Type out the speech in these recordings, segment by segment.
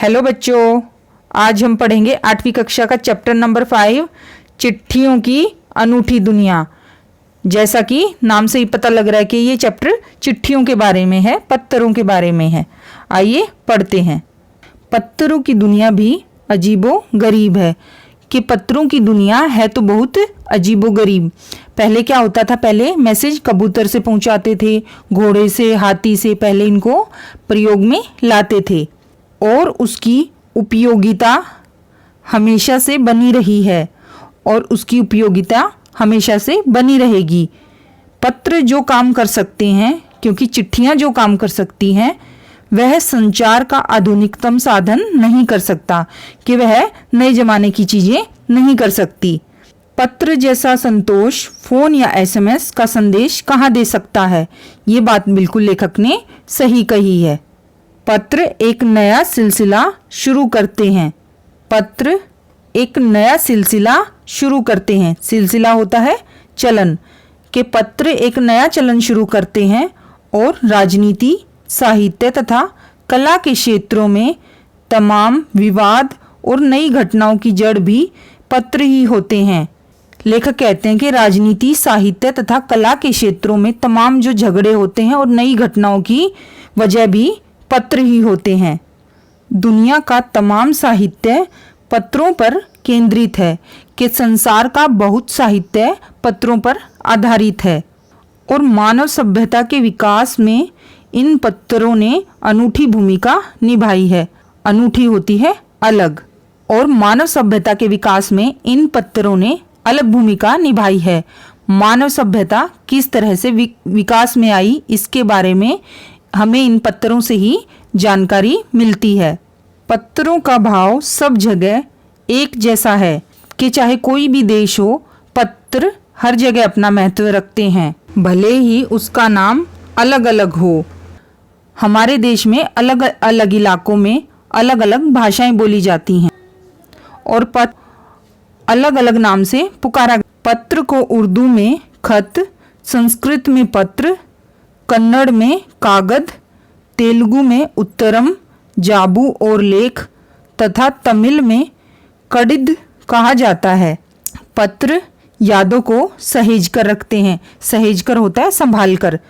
Hello बच्चों, आज हम पढ़ेंगे 8वीं कक्षा का चैप्टर नंबर 5 चिट्ठियों की अनूठी दुनिया। जैसा कि नाम से ही पता लग रहा है कि ये चैप्टर चिट्ठियों के बारे में है, पत्रों के बारे में है। आइए पढ़ते हैं। पत्रों की दुनिया भी अजीबो गरीब है। कि पत्रों की दुनिया है तो बहुत अजीबो गरीब। पहले क्या होता था? पहले मैसेज कबूतर से पहुंचाते थे, घोड़े से, हाथी से पहले इनको प्रयोग में लाते थे और उसकी उपयोगिता हमेशा से बनी रही है और उसकी उपयोगिता हमेशा से बनी रहेगी। पत्र जो काम कर सकते हैं, क्योंकि चिट्ठियां जो काम कर सकती हैं, वह संचार का आधुनिकतम साधन नहीं कर सकता, कि वह नए जमाने की चीजें नहीं कर सकती। पत्र जैसा संतोष फोन या एसएमएस का संदेश कहाँ दे सकता है? ये बात बिल्कुल लेखक ने सही कही है। पत्र एक नया सिलसिला शुरू करते हैं। पत्र एक नया सिलसिला शुरू करते हैं। सिलसिला होता है चलन। के पत्र एक नया चलन शुरू करते हैं और राजनीति, साहित्य तथा कला के क्षेत्रों में तमाम विवाद और नई घटनाओं की जड़ भी पत्र ही होते हैं। लेखक कहते हैं कि राजनीति, साहित्य तथा कला के क्षेत्रों में तमाम जो झगड़े होते हैं और नई घटनाओं की वजह भी पत्र ही होते हैं। दुनिया का तमाम साहित्य पत्रों पर केंद्रित है। कि संसार का बहुत साहित्य पत्रों पर आधारित है और मानव सभ्यता के विकास में इन पत्रों ने अनूठी भूमिका निभाई है। अनूठी होती है अलग, और मानव सभ्यता के विकास में इन पत्रों ने अलग भूमिका निभाई है। मानव सभ्यता किस तरह से विकास में आई, इसके बारे में हमें इन पत्रों से ही जानकारी मिलती है। पत्रों का भाव सब जगह एक जैसा है। कि चाहे कोई भी देश हो, पत्र हर जगह अपना महत्व रखते हैं, भले ही उसका नाम अलग अलग हो। हमारे देश में अलग अलग इलाकों में अलग अलग भाषाएं बोली जाती हैं और पत्र अलग अलग नाम से पुकारा। पत्र को उर्दू में खत, संस्कृत में पत्र, कन्नड़ में कागद, तेलुगु में उत्तरम, जाबू और लेख तथा तमिल में कडिद कहा जाता है। पत्र यादों को सहेज कर रखते हैं। सहेज कर होता है संभाल कर।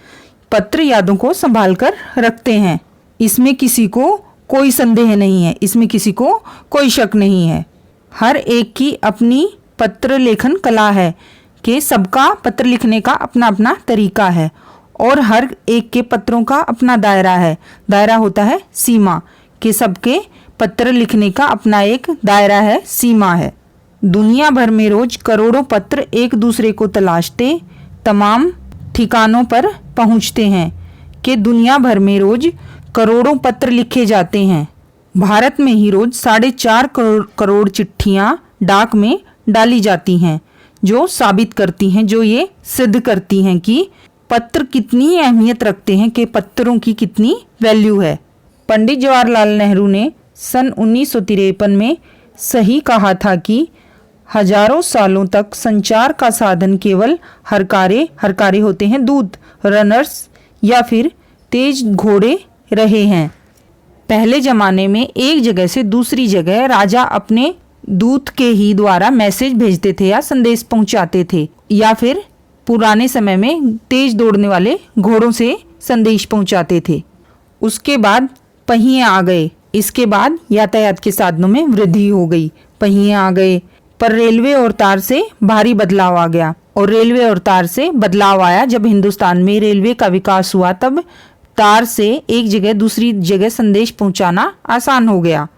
पत्र यादों को संभाल कर रखते हैं। इसमें किसी को कोई संदेह नहीं है, इसमें किसी को कोई शक नहीं है। हर एक की अपनी पत्र लेखन कला है। कि सबका पत्र लिखने का अपना अपना तरीका है और हर एक के पत्रों का अपना दायरा है। दायरा होता है सीमा। कि सबके पत्र लिखने का अपना एक दायरा है, सीमा है। दुनिया भर में रोज करोड़ों पत्र एक दूसरे को तलाशते तमाम ठिकानों पर पहुंचते हैं। कि दुनिया भर में रोज करोड़ों पत्र लिखे जाते हैं। भारत में ही रोज 4.5 करोड़ चिट्ठियां डाक में डाली जाती हैं, जो साबित करती हैं, जो ये सिद्ध करती हैं कि पत्र कितनी अहमियत रखते हैं, कि पत्रों की कितनी वैल्यू है। पंडित जवाहरलाल नेहरू ने सन 1953 में सही कहा था कि हजारों सालों तक संचार का साधन केवल हरकारे होते हैं, दूत, रनर्स या फिर तेज घोड़े रहे हैं। पहले जमाने में एक जगह से दूसरी जगह राजा अपने दूत के ही द्वारा मैसेज भेजते थे या संदेश पहुंचाते थे, या फिर पुराने समय में तेज दौड़ने वाले घोड़ों से संदेश पहुंचाते थे। उसके बाद पहिए आ गए। इसके बाद यातायात के साधनों में वृद्धि हो गई, पहिए आ गए, पर रेलवे और तार से भारी बदलाव आ गया। और रेलवे और तार से बदलाव आया जब हिंदुस्तान में रेलवे का विकास हुआ, तब तार से एक जगह दूसरी जगह संदेश पहुंचाना आसान हो गया।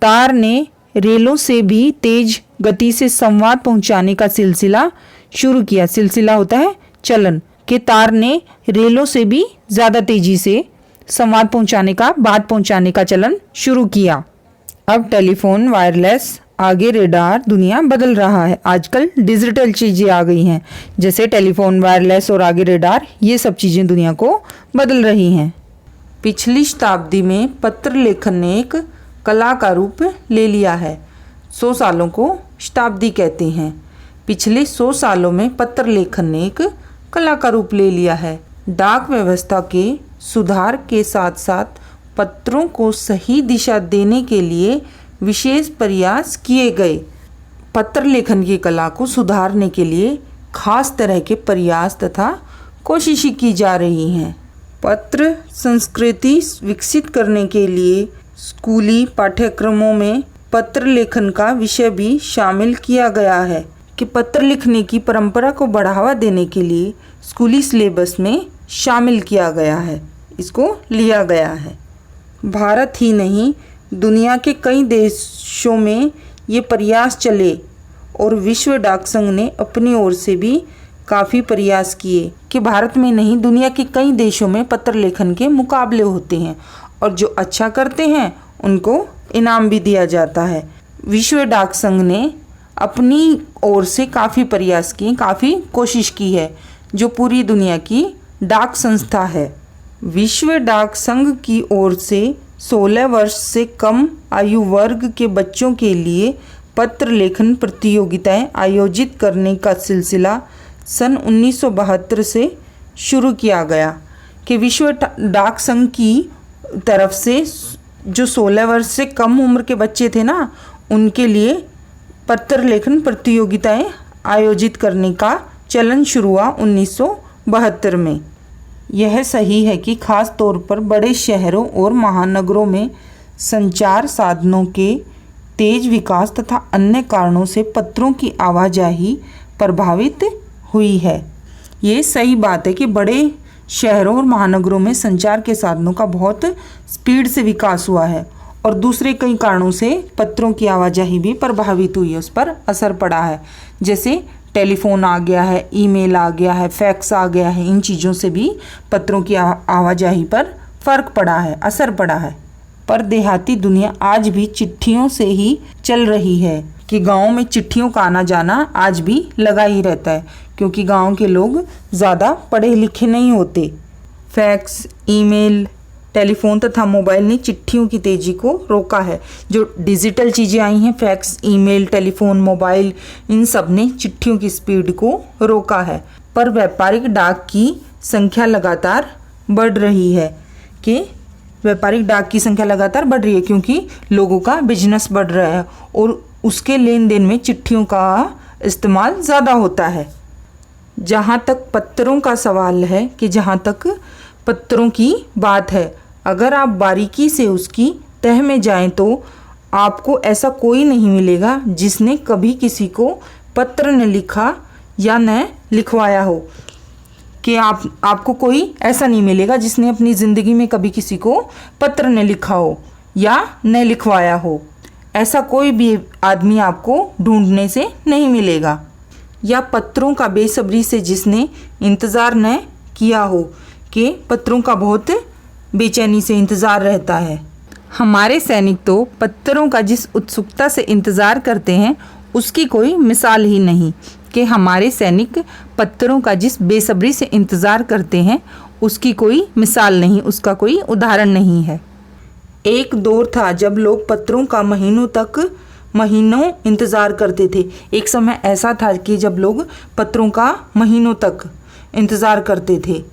तार ने रेलों से भी तेज गति से संवाद पहुंचाने का सिलसिला शुरू किया। सिलसिला होता है चलन। के तार ने रेलों से भी ज्यादा तेजी से संवाद पहुंचाने का, बात पहुंचाने का चलन शुरू किया। अब टेलीफोन, वायरलेस, आगे रेडार, दुनिया बदल रहा है। आजकल डिजिटल चीजें आ गई हैं, जैसे टेलीफोन, वायरलेस और आगे रेडार। ये सब चीजें दुनिया को बदल रही हैं। पिछली शताब्दी में पत्र लेखन ने एक कला का रूप ले लिया है। 100 सालों को शताब्दी कहते हैं। पिछले 100 सालों में पत्र लेखन ने एक कला का रूप ले लिया है। डाक व्यवस्था के सुधार के साथ साथ पत्रों को सही दिशा देने के लिए विशेष प्रयास किए गए। पत्र लेखन की कला को सुधारने के लिए खास तरह के प्रयास तथा कोशिशें की जा रही हैं। पत्र संस्कृति विकसित करने के लिए स्कूली पाठ्यक्रमों में पत्र लेखन का विषय भी शामिल किया गया है कि पत्र लिखने की परंपरा को बढ़ावा देने के लिए स्कूली सिलेबस में शामिल किया गया है, इसको लिया गया है। भारत ही नहीं, दुनिया के कई देशों में ये प्रयास चले और विश्व डाक संघ ने अपनी ओर से भी काफ़ी प्रयास किए कि भारत में नहीं, दुनिया के कई देशों में पत्र लेखन के मुकाबले होते हैं और जो अच्छा करते हैं उनको इनाम भी दिया जाता है। विश्व डाक संघ ने अपनी ओर से काफ़ी प्रयास किए, काफ़ी कोशिश की है, जो पूरी दुनिया की डाक संस्था है। विश्व डाक संघ की ओर से 16 वर्ष से कम आयु वर्ग के बच्चों के लिए पत्र लेखन प्रतियोगिताएं आयोजित करने का सिलसिला सन 1972 से शुरू किया गया कि विश्व डाक संघ की तरफ से जो 16 वर्ष से कम उम्र के बच्चे थे ना, उनके लिए पत्र लेखन प्रतियोगिताएं आयोजित करने का चलन शुरू हुआ 1972 में। यह सही है कि खास तौर पर बड़े शहरों और महानगरों में संचार साधनों के तेज विकास तथा अन्य कारणों से पत्रों की आवाजाही प्रभावित हुई है। ये सही बात है कि बड़े शहरों और महानगरों में संचार के साधनों का बहुत स्पीड से विकास हुआ है और दूसरे कई कारणों से पत्रों की आवाजाही भी प्रभावित हुई है, उस पर असर पड़ा है। जैसे टेलीफोन आ गया है, ईमेल आ गया है, फैक्स आ गया है, इन चीज़ों से भी पत्रों की आवाजाही पर फ़र्क पड़ा है, असर पड़ा है। पर देहाती दुनिया आज भी चिट्ठियों से ही चल रही है कि गाँव में चिट्ठियों का आना जाना आज भी लगा ही रहता है, क्योंकि गांव के लोग ज़्यादा पढ़े लिखे नहीं होते। फैक्स, ईमेल, टेलीफोन तथा मोबाइल ने चिट्ठियों की तेज़ी को रोका है। जो डिजिटल चीज़ें आई हैं, फैक्स, ईमेल, टेलीफोन, मोबाइल, इन सब ने चिट्ठियों की स्पीड को रोका है। पर व्यापारिक डाक की संख्या लगातार बढ़ रही है क्योंकि लोगों का बिजनेस बढ़ रहा है और उसके लेन देन में चिट्ठियों का इस्तेमाल ज़्यादा होता है। जहाँ तक पत्रों का सवाल है कि जहाँ तक पत्रों की बात है, अगर आप बारीकी से उसकी तह में जाएं तो आपको ऐसा कोई नहीं मिलेगा जिसने कभी किसी को पत्र न लिखा या न लिखवाया हो। कि आपको कोई ऐसा नहीं मिलेगा जिसने अपनी ज़िंदगी में कभी किसी को पत्र न लिखा हो या न लिखवाया हो। ऐसा कोई भी आदमी आपको ढूंढने से नहीं मिलेगा। या पत्रों का बेसब्री से जिसने इंतज़ार न किया हो, कि पत्रों का बहुत बेचैनी से इंतज़ार रहता है। हमारे सैनिक तो पत्रों का जिस उत्सुकता से इंतज़ार करते हैं उसकी कोई मिसाल ही नहीं। कि हमारे सैनिक पत्रों का जिस बेसब्री से इंतज़ार करते हैं उसकी कोई मिसाल नहीं, उसका कोई उदाहरण नहीं है। एक दौर था जब लोग पत्रों का महीनों इंतज़ार करते थे। एक समय ऐसा था कि जब लोग पत्रों का महीनों तक इंतज़ार करते थे,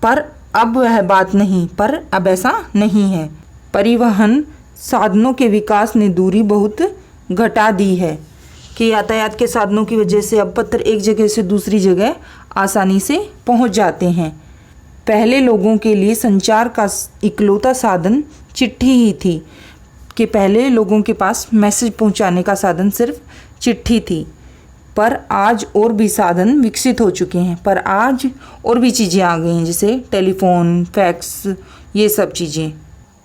पर अब वह बात नहीं, पर अब ऐसा नहीं है। परिवहन साधनों के विकास ने दूरी बहुत घटा दी है कि यातायात के साधनों की वजह से अब पत्र एक जगह से दूसरी जगह आसानी से पहुंच जाते हैं। पहले लोगों के लिए संचार का इकलौता साधन चिट्ठी ही थी, कि पहले लोगों के पास मैसेज पहुंचाने का साधन सिर्फ चिट्ठी थी। पर आज और भी साधन विकसित हो चुके हैं, पर आज और भी चीज़ें आ गई हैं, जैसे टेलीफोन, फैक्स, ये सब चीज़ें।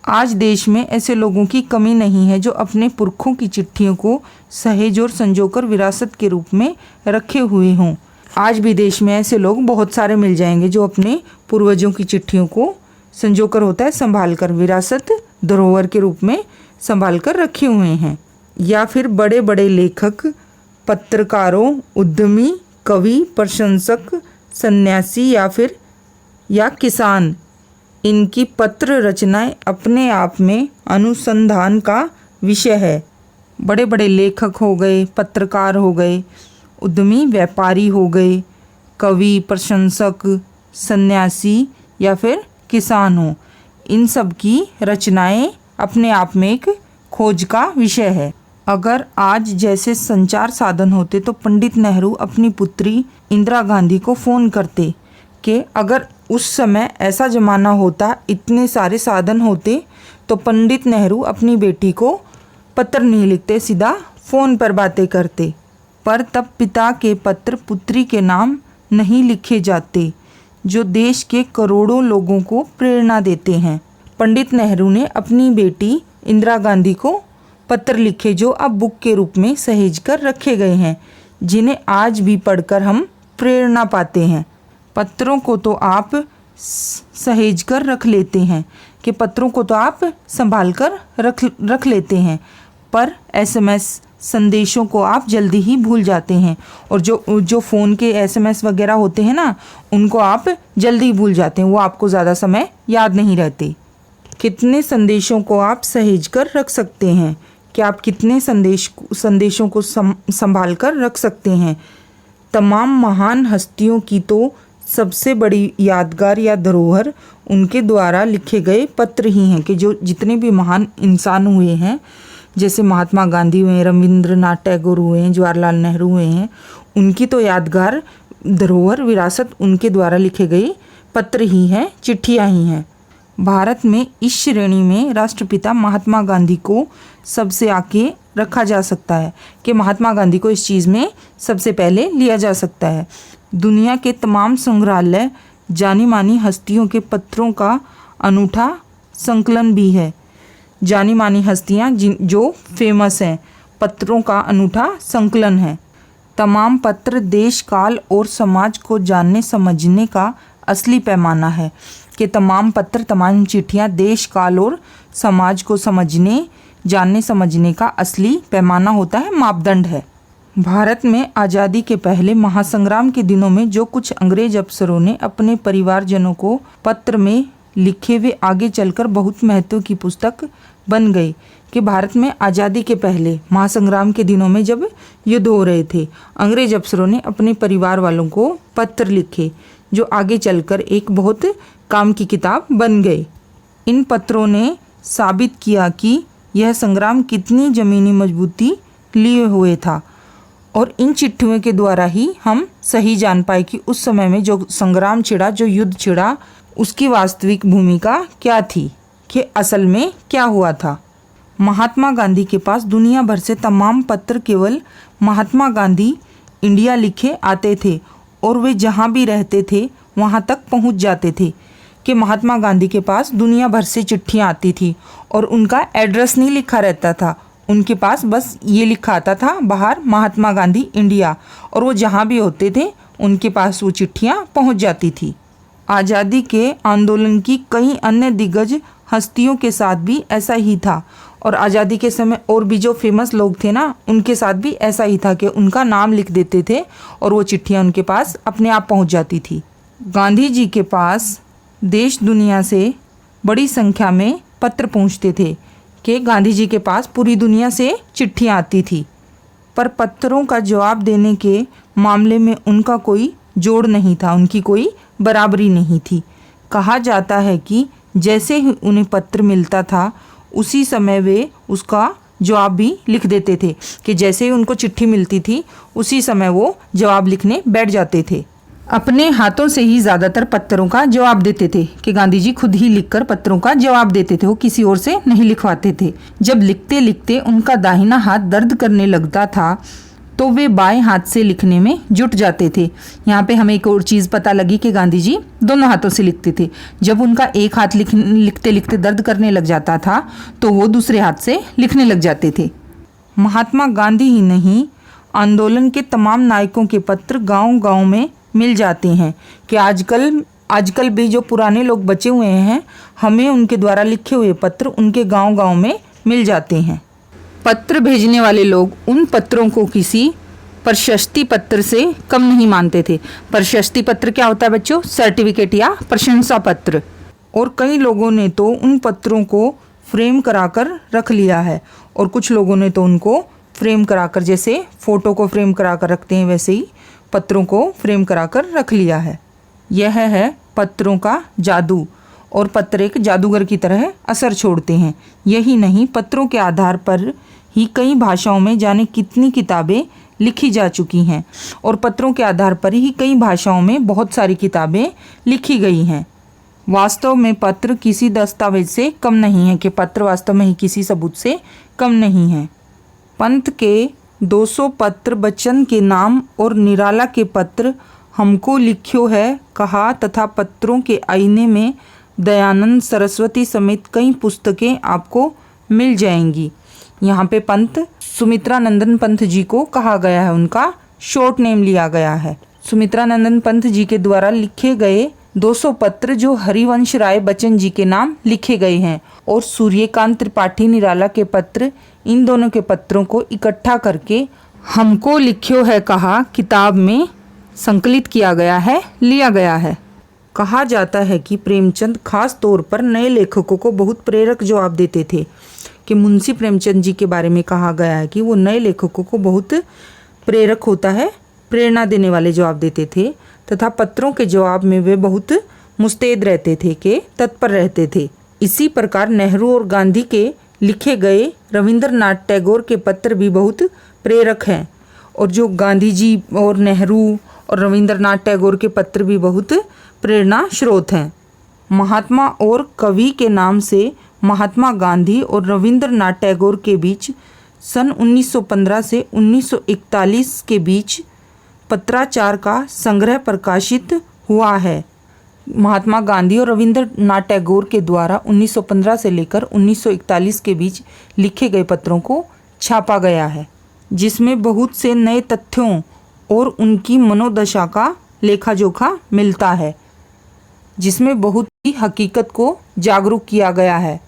आज देश में ऐसे लोगों की कमी नहीं है जो अपने पुरखों की चिट्ठियों को सहेज और संजोकर विरासत के रूप में रखे हुए हों। आज भी देश में ऐसे लोग बहुत सारे मिल जाएंगे जो अपने पूर्वजों की चिट्ठियों को संजोकर होता है संभाल कर, विरासत धरोहर के रूप में संभाल कर रखे हुए हैं। या फिर बड़े बड़े लेखक, पत्रकारों, उद्यमी, कवि, प्रशंसक, सन्यासी या किसान, इनकी पत्र रचनाएं अपने आप में अनुसंधान का विषय है। बड़े बड़े लेखक हो गए, पत्रकार हो गए, उद्यमी व्यापारी हो गए, कवि, प्रशंसक, सन्यासी या फिर किसान हो, इन सब की रचनाएं अपने आप में एक खोज का विषय है। अगर आज जैसे संचार साधन होते तो पंडित नेहरू अपनी पुत्री इंदिरा गांधी को फ़ोन करते कि अगर उस समय ऐसा ज़माना होता, इतने सारे साधन होते, तो पंडित नेहरू अपनी बेटी को पत्र नहीं लिखते, सीधा फ़ोन पर बातें करते। पर तब पिता के पत्र पुत्री के नाम नहीं लिखे जाते, जो देश के करोड़ों लोगों को प्रेरणा देते हैं। पंडित नेहरू ने अपनी बेटी इंदिरा गांधी को पत्र लिखे, जो अब बुक के रूप में सहेज कर रखे गए हैं, जिन्हें आज भी पढ़कर हम प्रेरणा पाते हैं। पत्रों को तो आप सहेज कर रख लेते हैं, कि पत्रों को तो आप संभाल कर रख लेते हैं, पर एसएमएस संदेशों को आप जल्दी ही भूल जाते हैं। और जो फ़ोन के एसएमएस वगैरह होते हैं ना, उनको आप जल्दी भूल जाते हैं, वो आपको ज़्यादा समय याद नहीं रहते। कितने संदेशों को आप सहेज कर रख सकते हैं? कि आप कितने संदेशों को संभाल कर रख सकते हैं? तमाम महान हस्तियों की तो सबसे बड़ी यादगार या धरोहर उनके द्वारा लिखे गए पत्र ही हैं। कि जो जितने भी महान इंसान हुए हैं, जैसे महात्मा गांधी हुए, रविंद्रनाथ टैगोर हुए, जवाहरलाल नेहरू हुए हैं, उनकी तो यादगार धरोहर विरासत उनके द्वारा लिखे गए पत्र ही हैं, चिट्ठियाँ ही हैं। भारत में इस श्रेणी में राष्ट्रपिता महात्मा गांधी को सबसे आगे रखा जा सकता है, कि महात्मा गांधी को इस चीज़ में सबसे पहले लिया जा सकता है। दुनिया के तमाम संग्रहालय जानी मानी हस्तियों के पत्रों का अनूठा संकलन भी है। जानी मानी हस्तियाँ जो फेमस हैं, पत्रों का अनूठा संकलन है। तमाम पत्र देश, काल और समाज को जानने समझने का असली पैमाना है। कि तमाम पत्र, तमाम चिट्ठियाँ देश, काल और समाज को समझने, जानने समझने का असली पैमाना होता है, मापदंड है। भारत में आज़ादी के पहले महासंग्राम के दिनों में जो कुछ अंग्रेज अफसरों ने अपने परिवारजनों को पत्र में लिखे, वे आगे चलकर बहुत महत्व की पुस्तक बन गई। कि भारत में आज़ादी के पहले महासंग्राम के दिनों में जब युद्ध हो रहे थे, अंग्रेज अफसरों ने अपने परिवार वालों को पत्र लिखे, जो आगे चलकर एक बहुत काम की किताब बन गए। इन पत्रों ने साबित किया कि यह संग्राम कितनी ज़मीनी मजबूती लिए हुए था, और इन चिट्ठियों के द्वारा ही हम सही जान पाए कि उस समय में जो संग्राम छिड़ा, जो युद्ध छिड़ा, उसकी वास्तविक भूमिका क्या थी, कि असल में क्या हुआ था। महात्मा गांधी के पास दुनिया भर से तमाम पत्र केवल महात्मा गांधी इंडिया लिखे आते थे, और वे जहाँ भी रहते थे वहाँ तक पहुँच जाते थे। कि महात्मा गांधी के पास दुनिया भर से चिट्ठियाँ आती थी, और उनका एड्रेस नहीं लिखा रहता था, उनके पास बस ये लिखा आता था बाहर महात्मा गांधी इंडिया, और वो जहाँ भी होते थे उनके पास वो चिट्ठियाँ पहुँच जाती थी। आज़ादी के आंदोलन की कई अन्य दिग्गज हस्तियों के साथ भी ऐसा ही था, और आज़ादी के समय और भी जो फेमस लोग थे ना, उनके साथ भी ऐसा ही था कि उनका नाम लिख देते थे और वो चिट्ठियाँ उनके पास अपने आप पहुँच जाती थी। गांधी जी के पास देश दुनिया से बड़ी संख्या में पत्र पहुँचते थे, कि गांधी जी के पास पूरी दुनिया से चिट्ठियाँ आती थी, पर पत्रों का जवाब देने के मामले में उनका कोई जोड़ नहीं था, उनकी कोई बराबरी नहीं थी। कहा जाता है कि जैसे ही उन्हें पत्र मिलता था, उसी समय वे उसका जवाब भी लिख देते थे। कि जैसे ही उनको चिट्ठी मिलती थी, उसी समय वो जवाब लिखने बैठ जाते थे। अपने हाथों से ही ज़्यादातर पत्रों का जवाब देते थे, कि गांधी जी खुद ही लिखकर पत्रों का जवाब देते थे, वो किसी और से नहीं लिखवाते थे। जब लिखते लिखते उनका दाहिना हाथ दर्द करने लगता था, तो वे बाएं हाथ से लिखने में जुट जाते थे। यहाँ पे हमें एक और चीज़ पता लगी कि गांधी जी दोनों हाथों से लिखते थे। जब उनका एक हाथ लिखते लिखते दर्द करने लग जाता था, तो वो दूसरे हाथ से लिखने लग जाते थे। महात्मा गांधी ही नहीं, आंदोलन के तमाम नायकों के पत्र गांव-गांव में मिल जाते हैं। कि आजकल भी जो पुराने लोग बचे हुए हैं, हमें उनके द्वारा लिखे हुए पत्र उनके गांव-गांव में मिल जाते हैं। पत्र भेजने वाले लोग उन पत्रों को किसी प्रशस्ति पत्र से कम नहीं मानते थे। प्रशस्ति पत्र क्या होता है बच्चों? सर्टिफिकेट या प्रशंसा पत्र। और कई लोगों ने तो उन पत्रों को फ्रेम कराकर रख लिया है, और कुछ लोगों ने तो उनको फ्रेम कराकर, जैसे फ़ोटो को फ्रेम कराकर रखते हैं, वैसे ही पत्रों को फ्रेम कराकर रख लिया है। यह है पत्रों का जादू। और पत्र एक जादूगर की तरह असर छोड़ते हैं। यही नहीं, पत्रों के आधार पर ही कई भाषाओं में जाने कितनी किताबें लिखी जा चुकी हैं और पत्रों के आधार पर ही कई भाषाओं में बहुत सारी किताबें लिखी गई हैं। वास्तव में पत्र किसी दस्तावेज से कम नहीं है, कि पत्र वास्तव में ही किसी सबूत से कम नहीं है। पंत के 200 पत्र बच्चन के नाम और निराला के पत्र हमको लिख्यो है कहा तथा पत्रों के आईने में दयानंद सरस्वती समेत कई पुस्तकें आपको मिल जाएंगी। यहाँ पे पंत सुमित्रानंदन पंत जी को कहा गया है, उनका शॉर्ट नेम लिया गया है। सुमित्रानंदन पंत जी के द्वारा लिखे गए 200 पत्र जो हरिवंश राय बच्चन जी के नाम लिखे गए हैं और सूर्यकांत त्रिपाठी निराला के पत्र, इन दोनों के पत्रों को इकट्ठा करके हमको लिख्यो है कहा किताब में संकलित किया गया है, लिया गया है। कहा जाता है कि प्रेमचंद खास तौर पर नए लेखकों को बहुत प्रेरक जवाब देते थे, कि मुंशी प्रेमचंद जी के बारे में कहा गया है कि वो नए लेखकों को बहुत प्रेरक होता है, प्रेरणा देने वाले जवाब देते थे तथा पत्रों के जवाब में वे बहुत मुस्तैद रहते थे, के तत्पर रहते थे। इसी प्रकार नेहरू और गांधी के लिखे गए रविंद्रनाथ टैगोर के पत्र भी बहुत प्रेरक हैं और जो गांधी जी और नेहरू और रविंद्रनाथ टैगोर के पत्र भी बहुत प्रेरणा स्रोत हैं। महात्मा और कवि के नाम से महात्मा गांधी और रविंद्रनाथ टैगोर के बीच सन 1915 से 1941 के बीच पत्राचार का संग्रह प्रकाशित हुआ है। महात्मा गांधी और रविंद्रनाथ टैगोर के द्वारा 1915 से लेकर 1941 के बीच लिखे गए पत्रों को छापा गया है, जिसमें बहुत से नए तथ्यों और उनकी मनोदशा का लेखा जोखा मिलता है, जिसमें बहुत ही हकीकत को जागरूक किया गया है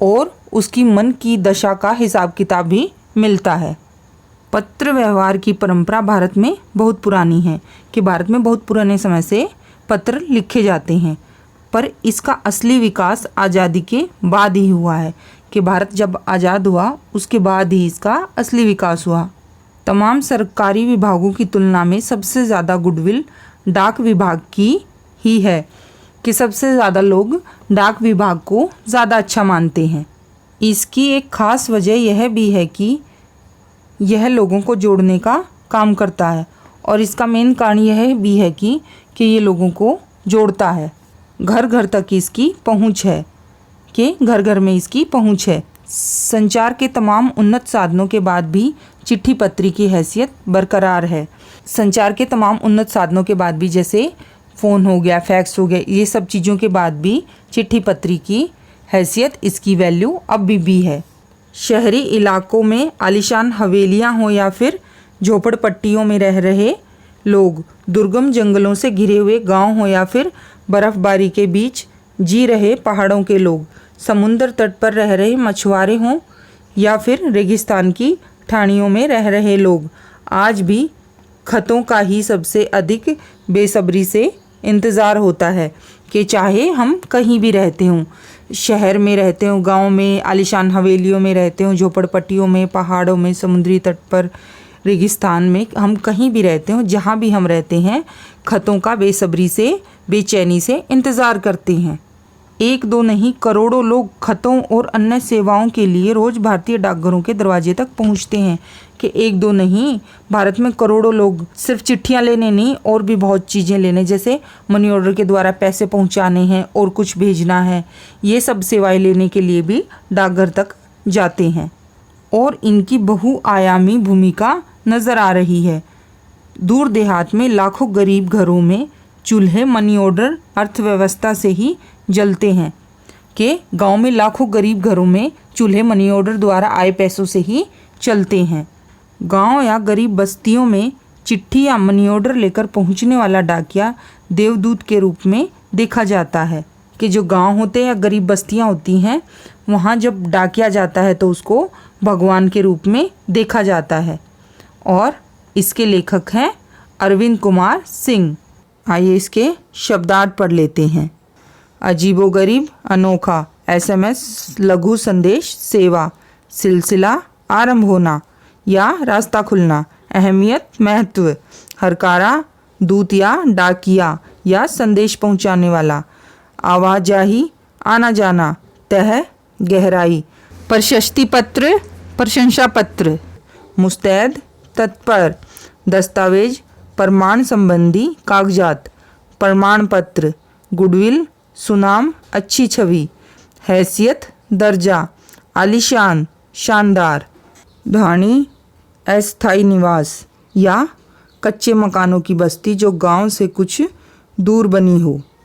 और उसकी मन की दशा का हिसाब किताब भी मिलता है। पत्र व्यवहार की परंपरा भारत में बहुत पुरानी है, कि भारत में बहुत पुराने समय से पत्र लिखे जाते हैं, पर इसका असली विकास आज़ादी के बाद ही हुआ है, कि भारत जब आज़ाद हुआ उसके बाद ही इसका असली विकास हुआ। तमाम सरकारी विभागों की तुलना में सबसे ज़्यादा गुडविल डाक विभाग की ही है, कि सबसे ज़्यादा लोग डाक विभाग को ज़्यादा अच्छा मानते हैं। इसकी एक ख़ास वजह यह भी है कि यह लोगों को जोड़ने का काम करता है और इसका मेन कारण यह भी है कि ये लोगों को जोड़ता है। घर घर तक इसकी पहुंच है, कि घर घर में इसकी पहुंच है। संचार के तमाम उन्नत साधनों के बाद भी चिट्ठी पत्री की हैसियत बरकरार है। संचार के तमाम उन्नत साधनों के बाद भी, जैसे फ़ोन हो गया, फैक्स हो गया, ये सब चीज़ों के बाद भी चिट्ठी पत्री की हैसियत, इसकी वैल्यू अब भी है। शहरी इलाकों में आलीशान हवेलियां हो या फिर झोपड़पट्टियों में रह रहे लोग, दुर्गम जंगलों से घिरे हुए गांव हो या फिर बर्फबारी के बीच जी रहे पहाड़ों के लोग, समुद्र तट पर रह रहे मछुआरे हों या फिर रेगिस्तान की ठाणियों में रह रहे लोग, आज भी खतों का ही सबसे अधिक बेसब्री से इंतज़ार होता है, कि चाहे हम कहीं भी रहते हों, शहर में रहते हों, गांव में, आलीशान हवेलियों में रहते हों, झोपड़पट्टियों में, पहाड़ों में, समुद्री तट पर, रेगिस्तान में, हम कहीं भी रहते हों, जहाँ भी हम रहते हैं, खतों का बेसब्री से, बेचैनी से इंतज़ार करते हैं। एक दो नहीं, करोड़ों लोग खतों और अन्य सेवाओं के लिए रोज़ भारतीय डाकघरों के दरवाजे तक पहुंचते हैं, कि एक दो नहीं, भारत में करोड़ों लोग सिर्फ चिट्ठियां लेने नहीं, और भी बहुत चीज़ें लेने, जैसे मनी ऑर्डर के द्वारा पैसे पहुंचाने हैं और कुछ भेजना है, ये सब सेवाएं लेने के लिए भी डाकघर तक जाते हैं और इनकी बहुआयामी भूमिका नज़र आ रही है। दूर देहात में लाखों गरीब घरों में चूल्हे मनी ऑर्डर अर्थव्यवस्था से ही जलते हैं, कि गांव में लाखों गरीब घरों में चूल्हे मनी ऑर्डर द्वारा आए पैसों से ही चलते हैं। गांव या गरीब बस्तियों में चिट्ठी या मनी ऑर्डर लेकर पहुंचने वाला डाकिया देवदूत के रूप में देखा जाता है, कि जो गांव होते हैं या गरीब बस्तियां होती हैं, वहां जब डाकिया जाता है तो उसको भगवान के रूप में देखा जाता है। और इसके लेखक हैं अरविंद कुमार सिंह। आइए इसके शब्दार्थ पढ़ लेते हैं। अजीबोगरीब अनोखा, एसएमएस लघु संदेश सेवा, सिलसिला आरंभ होना या रास्ता खुलना, अहमियत महत्व, हरकारा दूत या डाकिया या संदेश पहुंचाने वाला, आवाजाही आना जाना, तह गहराई। प्रशस्ति पत्र, प्रशंसा पत्र। मुस्तैद, तत्पर। दस्तावेज, प्रमाण संबंधी कागजात। प्रमाण पत्र, गुडविल, सुनाम, अच्छी छवि। हैसियत, दर्जा, आलीशान, शानदार। ढाणी, अस्थायी निवास या कच्चे मकानों की बस्ती जो गांव से कुछ दूर बनी हो।